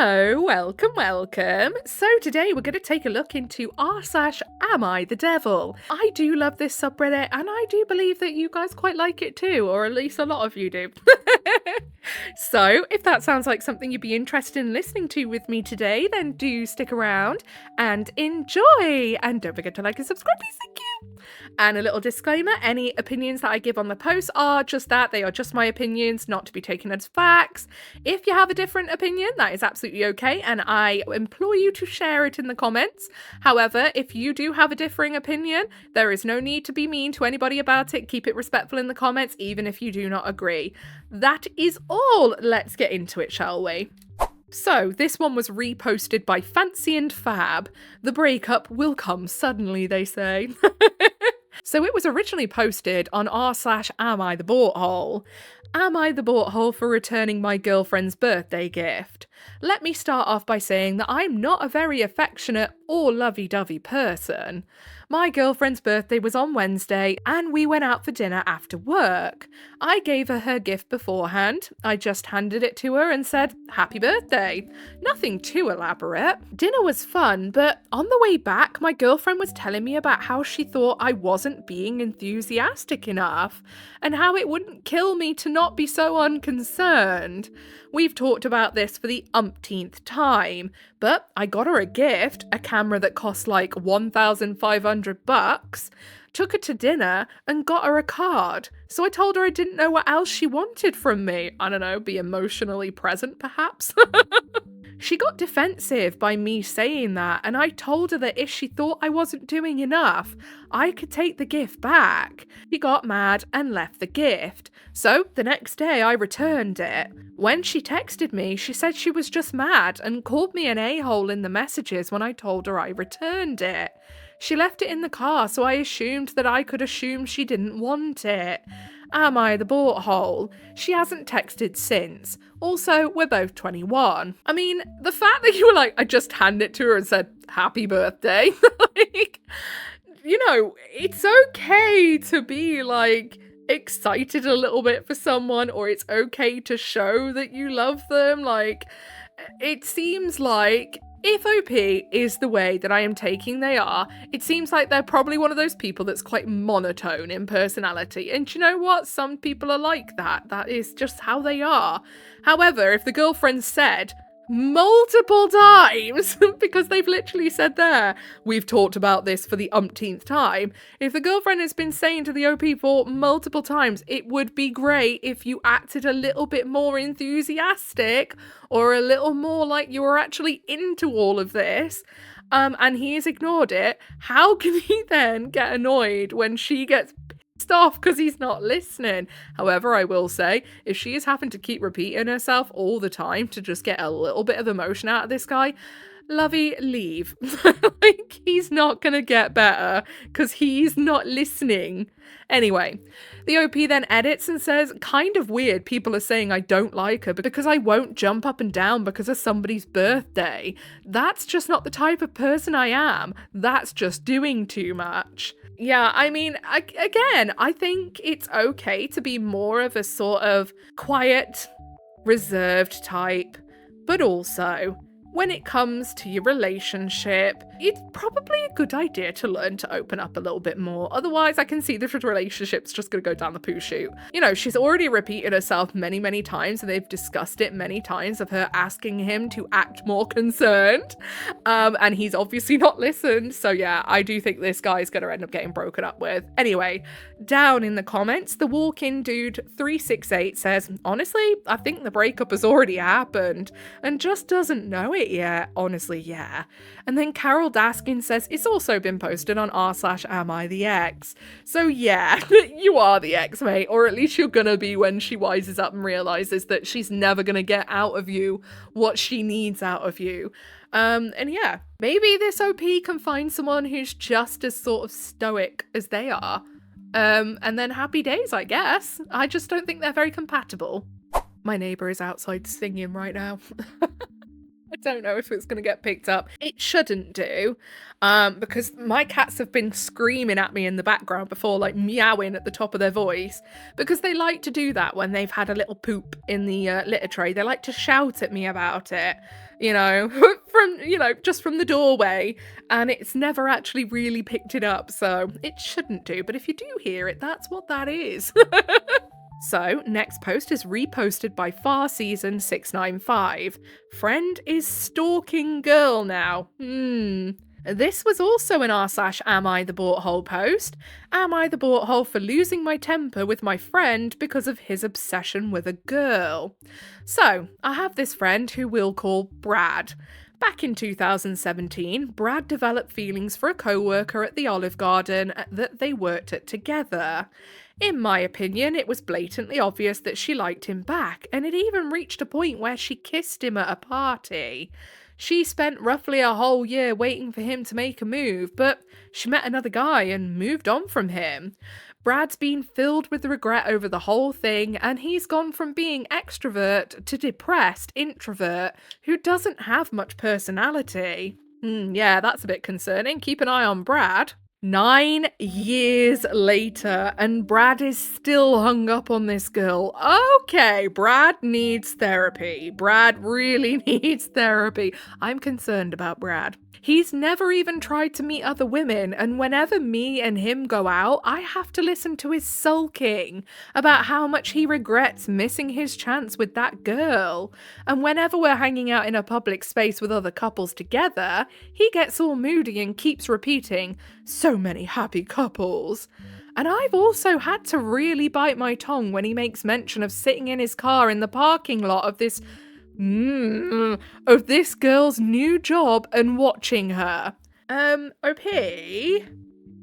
Hello, welcome. So today we're going to take a look into r/AmITheDevil. I do love this subreddit and I do believe that you guys quite like it too, or at least a lot of you do. So if that sounds like something you'd be interested in listening to with me today, then do stick around and enjoy. And don't forget to like and subscribe, please, thank you. And a little disclaimer, any opinions that I give on the post are just that, they are just my opinions, not to be taken as facts. If you have a different opinion, that is absolutely okay, and I implore you to share it in the comments. However, if you do have a differing opinion, there is no need to be mean to anybody about it. Keep it respectful in the comments, even if you do not agree. That is all. Let's get into it, shall we? So, this one was reposted by Fancy and Fab. The breakup will come suddenly, they say. So it was originally posted on r/AmITheBorthole. Am I the borthole for returning my girlfriend's birthday gift? Let me start off by saying that I'm not a very affectionate or lovey-dovey person. My girlfriend's birthday was on Wednesday and we went out for dinner after work. I gave her gift beforehand. I just handed it to her and said, "Happy birthday." Nothing too elaborate. Dinner was fun, but on the way back, my girlfriend was telling me about how she thought I wasn't being enthusiastic enough and how it wouldn't kill me to not be so unconcerned. We've talked about this for the umpteenth time, but I got her a gift, a camera that cost like $1,500, took her to dinner and got her a card. So I told her I didn't know what else she wanted from me. I don't know, be emotionally present perhaps? She got defensive by me saying that, and I told her that if she thought I wasn't doing enough, I could take the gift back. She got mad and left the gift. So the next day I returned it. When she texted me, she said she was just mad and called me an a-hole in the messages when I told her I returned it. She left it in the car, so I assumed that I could assume she didn't want it. Am I the borthole? She hasn't texted since. Also, we're both 21. I mean, the fact that you were like, I just handed it to her and said, "Happy birthday." Like, you know, it's okay to be like excited a little bit for someone, or it's okay to show that you love them. Like, it seems like if OP is the way that I am taking they are, it seems like they're probably one of those people that's quite monotone in personality. And you know what? Some people are like that. That is just how they are. However, if the girlfriend said multiple times, because they've literally said there, we've talked about this for the umpteenth time, if the girlfriend has been saying to the OP for multiple times, it would be great if you acted a little bit more enthusiastic or a little more like you were actually into all of this, and he has ignored it. How can he then get annoyed when she gets pissed off because he's not listening? However, I will say, if she is having to keep repeating herself all the time to just get a little bit of emotion out of this guy, lovey, leave. Like, he's not gonna get better because he's not listening. Anyway, the OP then edits and says, "Kind of weird people are saying I don't like her because I won't jump up and down because of somebody's birthday. That's just not the type of person I am. That's just doing too much." Yeah, I mean, again, I think it's okay to be more of a sort of quiet, reserved type, but also, when it comes to your relationship, it's probably a good idea to learn to open up a little bit more. Otherwise, I can see this relationship's just going to go down the poo chute. You know, she's already repeated herself many, many times, and they've discussed it many times of her asking him to act more concerned. And he's obviously not listened. So yeah, I do think this guy's going to end up getting broken up with. Anyway, down in the comments, the walk-in dude 368 says, "Honestly, I think the breakup has already happened and just doesn't know it yet. Honestly, yeah." And then Carol Daskin says, "It's also been posted on r/AmITheX. So yeah, you are the ex, mate, or at least you're gonna be when she wises up and realizes that she's never gonna get out of you what she needs out of you." And yeah, maybe this OP can find someone who's just as sort of stoic as they are. And then happy days, I guess. I just don't think they're very compatible. My neighbour is outside singing right now. I don't know if it's going to get picked up. It shouldn't do, because my cats have been screaming at me in the background before, like meowing at the top of their voice, because they like to do that when they've had a little poop in the litter tray. They like to shout at me about it, just from the doorway, and it's never actually really picked it up, so it shouldn't do. But if you do hear it, that's what that is. So, next post is reposted by FarSeason695. Friend is stalking girl now. This was also an r/am I the butthole post. Am I the butthole for losing my temper with my friend because of his obsession with a girl? So, I have this friend who we'll call Brad. Back in 2017, Brad developed feelings for a co-worker at the Olive Garden that they worked at together. In my opinion, it was blatantly obvious that she liked him back, and it even reached a point where she kissed him at a party. She spent roughly a whole year waiting for him to make a move, but she met another guy and moved on from him. Brad's been filled with regret over the whole thing, and he's gone from being extrovert to depressed introvert who doesn't have much personality. Yeah, that's a bit concerning. Keep an eye on Brad. 9 years later, and Brad is still hung up on this girl. Okay, Brad needs therapy. Brad really needs therapy. I'm concerned about Brad. He's never even tried to meet other women, and whenever me and him go out, I have to listen to his sulking about how much he regrets missing his chance with that girl. And whenever we're hanging out in a public space with other couples together, he gets all moody and keeps repeating, "So many happy couples." And I've also had to really bite my tongue when he makes mention of sitting in his car in the parking lot of this girl's new job and watching her. OP,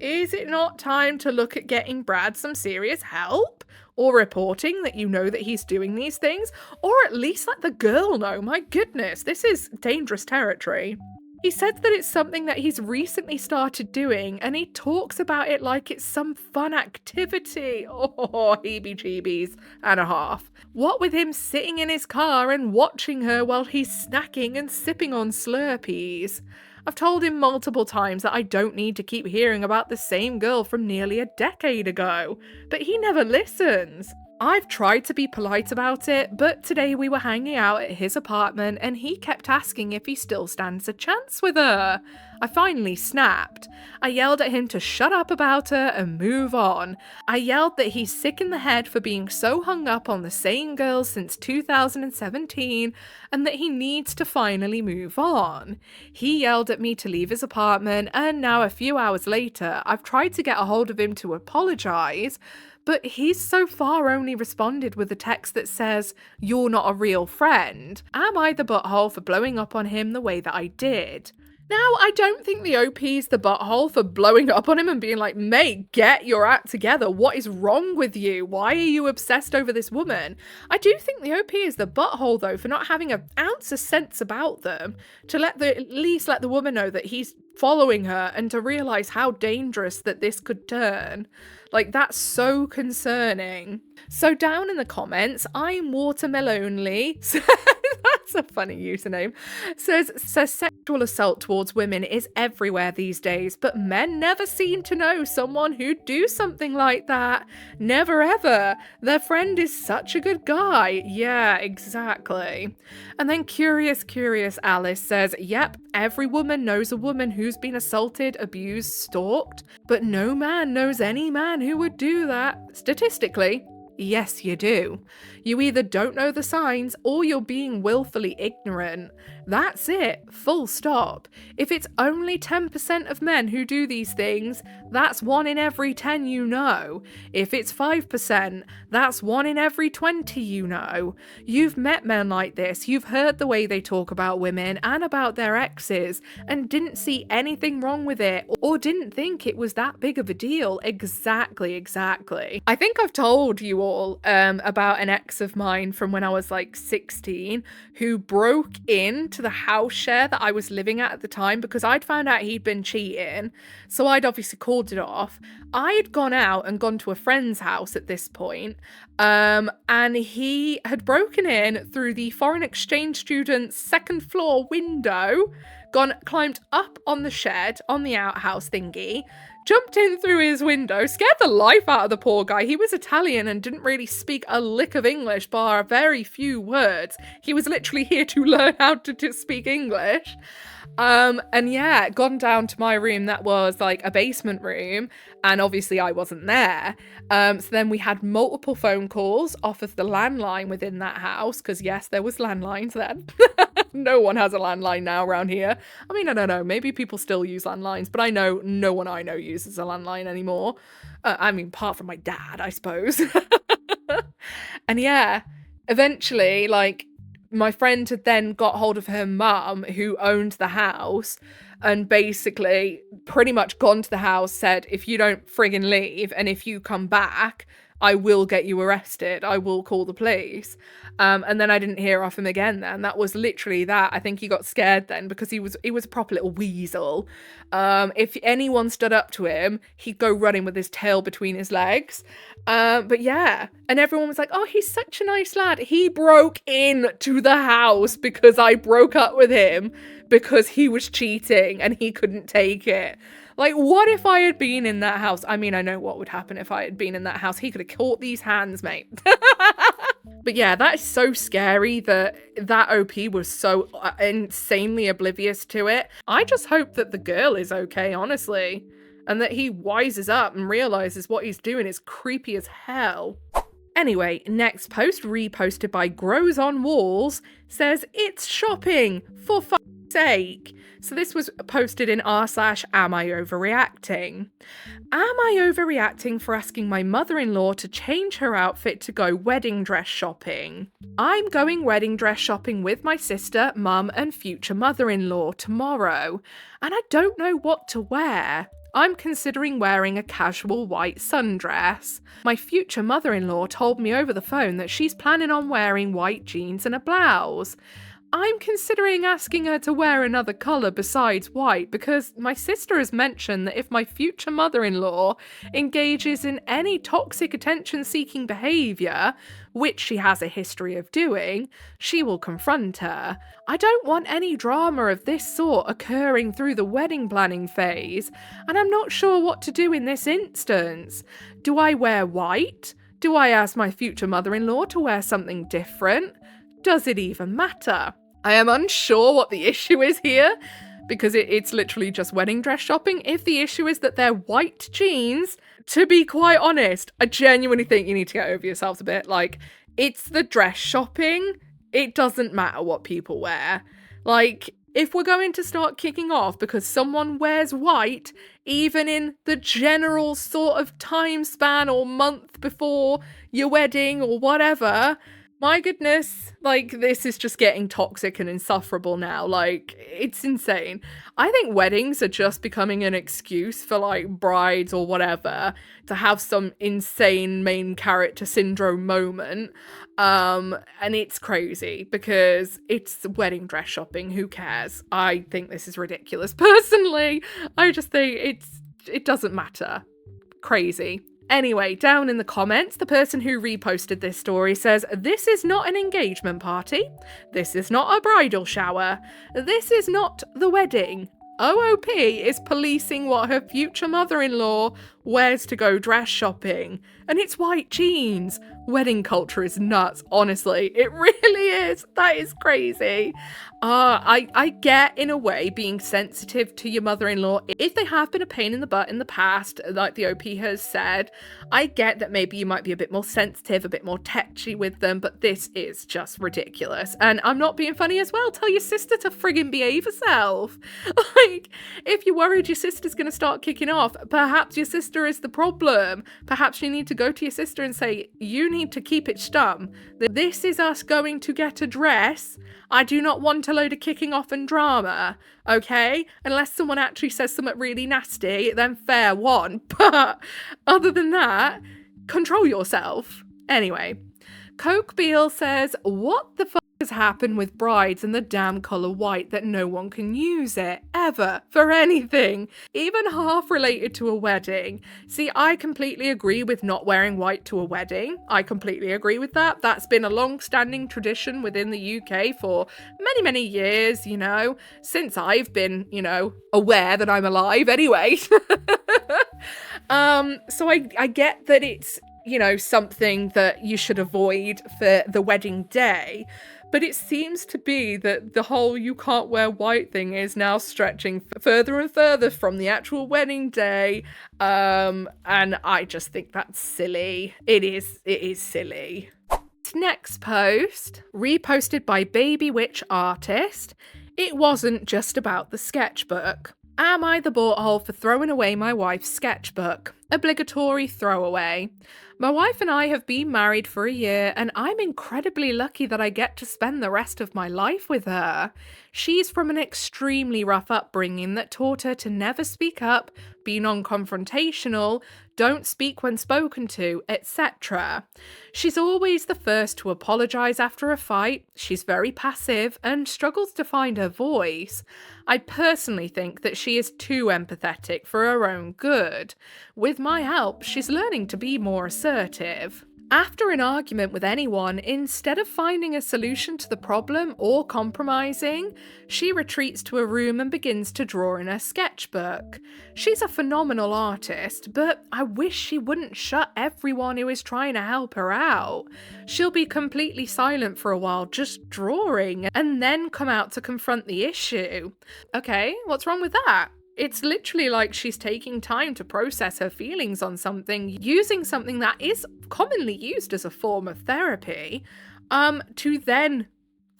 is it not time to look at getting Brad some serious help? Or reporting that you know that he's doing these things? Or at least let the girl know? My goodness, this is dangerous territory. He said that it's something that he's recently started doing, and he talks about it like it's some fun activity. Oh, heebie-jeebies and a half. What with him sitting in his car and watching her while he's snacking and sipping on Slurpees. I've told him multiple times that I don't need to keep hearing about the same girl from nearly a decade ago, but he never listens. I've tried to be polite about it, but today we were hanging out at his apartment and he kept asking if he still stands a chance with her. I finally snapped. I yelled at him to shut up about her and move on. I yelled that he's sick in the head for being so hung up on the same girl since 2017 and that he needs to finally move on. He yelled at me to leave his apartment, and now a few hours later, I've tried to get a hold of him to apologise, but he's so far only responded with a text that says, "You're not a real friend. Am I the butthole for blowing up on him the way that I did?" Now, I don't think the OP's the butthole for blowing up on him and being like, "Mate, get your act together. What is wrong with you? Why are you obsessed over this woman?" I do think the OP is the butthole, though, for not having an ounce of sense about them, to at least let the woman know that he's following her and to realise how dangerous that this could turn. Like, that's so concerning. So down in the comments, I'm Watermelonly. That's a funny username. Says sexual assault towards women is everywhere these days, but men never seem to know someone who'd do something like that. Never ever. Their friend is such a good guy. Yeah, exactly. And then Curious Alice says, yep, every woman knows a woman who's been assaulted, abused, stalked, but no man knows any man who would do that. Statistically, yes, you do. You either don't know the signs or you're being willfully ignorant. That's it. Full stop. If it's only 10% of men who do these things, that's 1 in every 10 you know. If it's 5%, that's 1 in every 20 you know. You've met men like this, you've heard the way they talk about women and about their exes, and didn't see anything wrong with it, or didn't think it was that big of a deal. Exactly. I think I've told you all about an ex of mine from when I was like 16 who broke into to the house share that I was living at the time because I'd found out he'd been cheating. So I'd obviously called it off. I'd gone out and gone to a friend's house at this point. And he had broken in through the foreign exchange student's second floor window, climbed up on the shed, on the outhouse thingy, jumped in through his window, scared the life out of the poor guy. He was Italian and didn't really speak a lick of English, bar a very few words. He was literally here to learn how to speak English. And yeah, gone down to my room that was like a basement room, and obviously I wasn't there. So then we had multiple phone calls off of the landline within that house, because yes, there was landlines then. No one has a landline now around here. I mean, I don't know, maybe people still use landlines, but I know no one I know uses a landline anymore. I mean, apart from my dad, I suppose. And yeah, eventually, like, my friend had then got hold of her mum, who owned the house, and basically pretty much gone to the house, said, if you don't friggin' leave and if you come back, I will get you arrested. I will call the police. And then I didn't hear off him again then. That was literally that. I think he got scared then because he was a proper little weasel. If anyone stood up to him, he'd go running with his tail between his legs. But yeah, and everyone was like, oh, he's such a nice lad. He broke into the house because I broke up with him because he was cheating and he couldn't take it. Like, what if I had been in that house? I mean, I know what would happen if I had been in that house. He could have caught these hands, mate. But yeah, that is so scary that OP was so insanely oblivious to it. I just hope that the girl is okay, honestly, and that he wises up and realizes what he's doing is creepy as hell. Anyway, next post, reposted by Grows on Walls, says, it's shopping, for fuck's sake. So this was posted in r/am I overreacting? Am I overreacting for asking my mother-in-law to change her outfit to go wedding dress shopping? I'm going wedding dress shopping with my sister, mum, and future mother-in-law tomorrow, and I don't know what to wear. I'm considering wearing a casual white sundress. My future mother-in-law told me over the phone that she's planning on wearing white jeans and a blouse. I'm considering asking her to wear another colour besides white because my sister has mentioned that if my future mother-in-law engages in any toxic attention-seeking behaviour, which she has a history of doing, she will confront her. I don't want any drama of this sort occurring through the wedding planning phase, and I'm not sure what to do in this instance. Do I wear white? Do I ask my future mother-in-law to wear something different? Does it even matter? I am unsure what the issue is here, because it's literally just wedding dress shopping. If the issue is that they're white jeans, to be quite honest, I genuinely think you need to get over yourselves a bit. Like, it's the dress shopping. It doesn't matter what people wear. Like, if we're going to start kicking off because someone wears white, even in the general sort of time span or month before your wedding or whatever, my goodness, like, this is just getting toxic and insufferable now. Like, it's insane. I think weddings are just becoming an excuse for, like, brides or whatever to have some insane main character syndrome moment. And it's crazy because it's wedding dress shopping. Who cares? I think this is ridiculous. Personally, I just think it doesn't matter. Crazy. Anyway, down in the comments, the person who reposted this story says, this is not an engagement party. This is not a bridal shower. This is not the wedding. OOP is policing what her future mother-in-law wears to go dress shopping. And it's white jeans. Wedding culture is nuts, honestly. It really is. That is crazy. I get, in a way, being sensitive to your mother-in-law. If they have been a pain in the butt in the past, like the OP has said, I get that maybe you might be a bit more sensitive, a bit more touchy with them, but this is just ridiculous. And I'm not being funny as well. Tell your sister to friggin' behave herself. Like, if you're worried your sister's going to start kicking off, perhaps your sister is the problem. Perhaps you need to go to your sister and say, you need to keep it stum. This is us going to get a dress. I do not want a load of kicking off and drama, okay? Unless someone actually says something really nasty, then fair one. But other than that, control yourself. Anyway, Coke Beale says, what the fuck has happened with brides and the damn colour white that no one can use it, ever, for anything, even half related to a wedding. See, I completely agree with not wearing white to a wedding. I completely agree with that. That's been a long-standing tradition within the UK for many, many years, you know, since I've been, you know, aware that I'm alive anyway. So I get that it's, you know, something that you should avoid for the wedding day, but it seems to be that the whole you can't wear white thing is now stretching further and further from the actual wedding day, and I just think that's silly. It is silly. Next post, reposted by Baby Witch Artist. It wasn't just about the sketchbook. Am I the butthole for throwing away my wife's sketchbook? Obligatory throwaway. My wife and I have been married for a year, and I'm incredibly lucky that I get to spend the rest of my life with her. She's from an extremely rough upbringing that taught her to never speak up, be non-confrontational, don't speak when spoken to, etc. She's always the first to apologise after a fight, she's very passive, and struggles to find her voice. I personally think that she is too empathetic for her own good. With my help, she's learning to be more assertive. After an argument with anyone, instead of finding a solution to the problem or compromising, she retreats to a room and begins to draw in her sketchbook. She's a phenomenal artist, but I wish she wouldn't shut everyone who is trying to help her out. She'll be completely silent for a while, just drawing, and then come out to confront the issue. Okay, what's wrong with that? It's literally like she's taking time to process her feelings on something, using something that is commonly used as a form of therapy, to then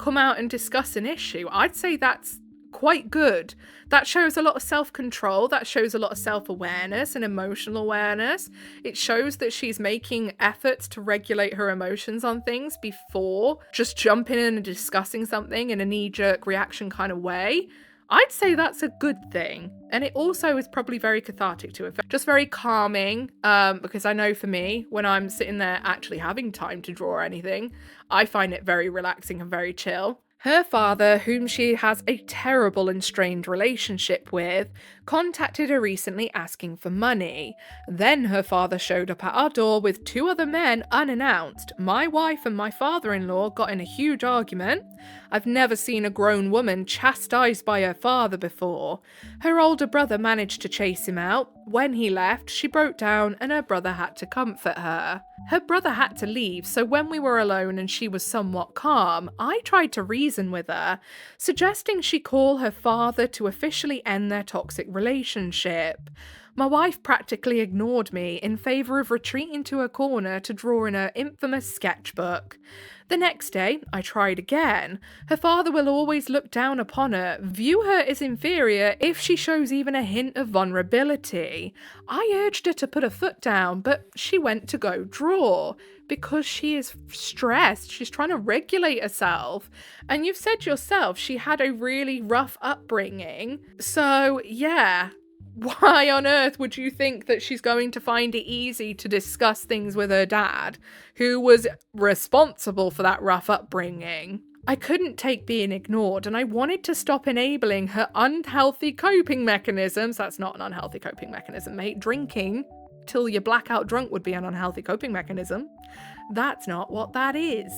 come out and discuss an issue. I'd say that's quite good. That shows a lot of self-control, that shows a lot of self-awareness and emotional awareness. It shows that she's making efforts to regulate her emotions on things before just jumping in and discussing something in a knee-jerk reaction kind of way. I'd say that's a good thing. And it also is probably very cathartic to her. Just very calming, because I know for me, when I'm sitting there actually having time to draw anything, I find it very relaxing and very chill. Her father, whom she has a terrible and strained relationship with, contacted her recently asking for money. Then her father showed up at our door with 2 other men unannounced. My wife and my father-in-law got in a huge argument. I've never seen a grown woman chastised by her father before. Her older brother managed to chase him out. When he left, she broke down and her brother had to comfort her. Her brother had to leave, so when we were alone and she was somewhat calm, I tried to reason with her, suggesting she call her father to officially end their toxic relationship. My wife practically ignored me in favour of retreating to her corner to draw in her infamous sketchbook. The next day, I tried again. Her father will always look down upon her, view her as inferior if she shows even a hint of vulnerability. I urged her to put her foot down, but she went to go draw. Because she is stressed, she's trying to regulate herself. And you've said yourself, she had a really rough upbringing. So, yeah. Why on earth would you think that she's going to find it easy to discuss things with her dad, who was responsible for that rough upbringing? I couldn't take being ignored, and I wanted to stop enabling her unhealthy coping mechanisms. That's not an unhealthy coping mechanism, mate. Drinking till you're blackout drunk would be an unhealthy coping mechanism. That's not what that is.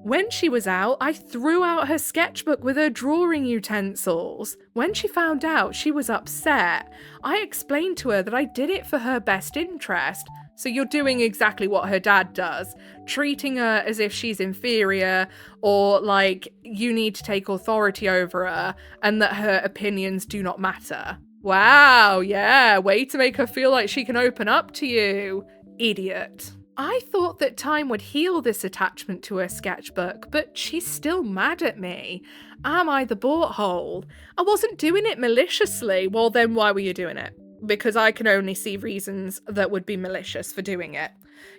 When she was out, I threw out her sketchbook with her drawing utensils. When she found out, she was upset. I explained to her that I did it for her best interest. So you're doing exactly what her dad does, treating her as if she's inferior or like you need to take authority over her and that her opinions do not matter. Wow, yeah, way to make her feel like she can open up to you. Idiot. I thought that time would heal this attachment to her sketchbook, but she's still mad at me. Am I the butthole? I wasn't doing it maliciously. Well, then why were you doing it? Because I can only see reasons that would be malicious for doing it.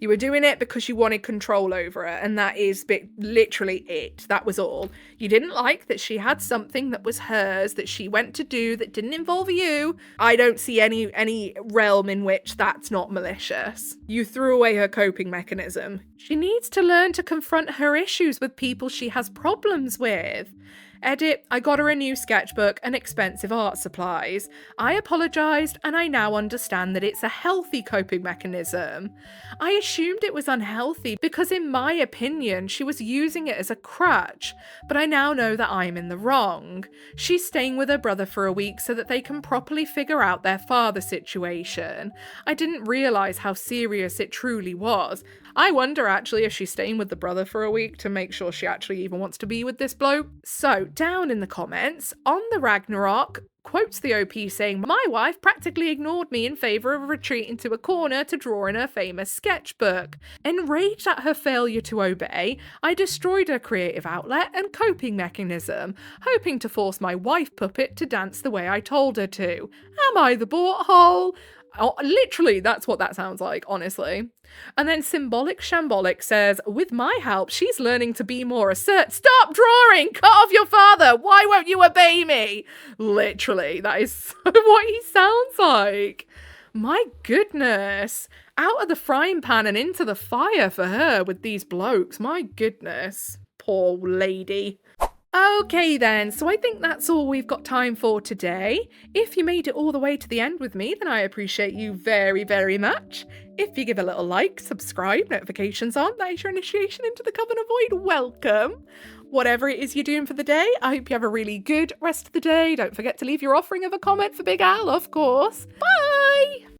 You were doing it because you wanted control over her, and that is literally it. That was all. You didn't like that she had something that was hers that she went to do that didn't involve you. I don't see any realm in which that's not malicious. You threw away her coping mechanism. She needs to learn to confront her issues with people she has problems with. Edit, I got her a new sketchbook and expensive art supplies. I apologised and I now understand that it's a healthy coping mechanism. I assumed it was unhealthy because in my opinion she was using it as a crutch, but I now know that I'm in the wrong. She's staying with her brother for a week so that they can properly figure out their father situation. I didn't realise how serious it truly was. I wonder actually if she's staying with the brother for a week to make sure she actually even wants to be with this bloke. So, down in the comments, on the Ragnarok, quotes the OP saying, "My wife practically ignored me in favour of retreating to a corner to draw in her famous sketchbook. Enraged at her failure to obey, I destroyed her creative outlet and coping mechanism, hoping to force my wife puppet to dance the way I told her to. Am I the butthole?" Oh, literally, that's what that sounds like, honestly. And then Symbolic Shambolic says, "With my help, she's learning to be more assertive." Stop drawing! Cut off your father! Why won't you obey me? Literally, that is what he sounds like. My goodness. Out of the frying pan and into the fire for her with these blokes. My goodness. Poor lady. Okay then, so I think that's all we've got time for today. If you made it all the way to the end with me, then I appreciate you very, very much. If you give a little like, subscribe, notifications on, that is your initiation into the Coven of Void. Welcome. Whatever it is you're doing for the day, I hope you have a really good rest of the day. Don't forget to leave your offering of a comment for Big Al, of course. Bye!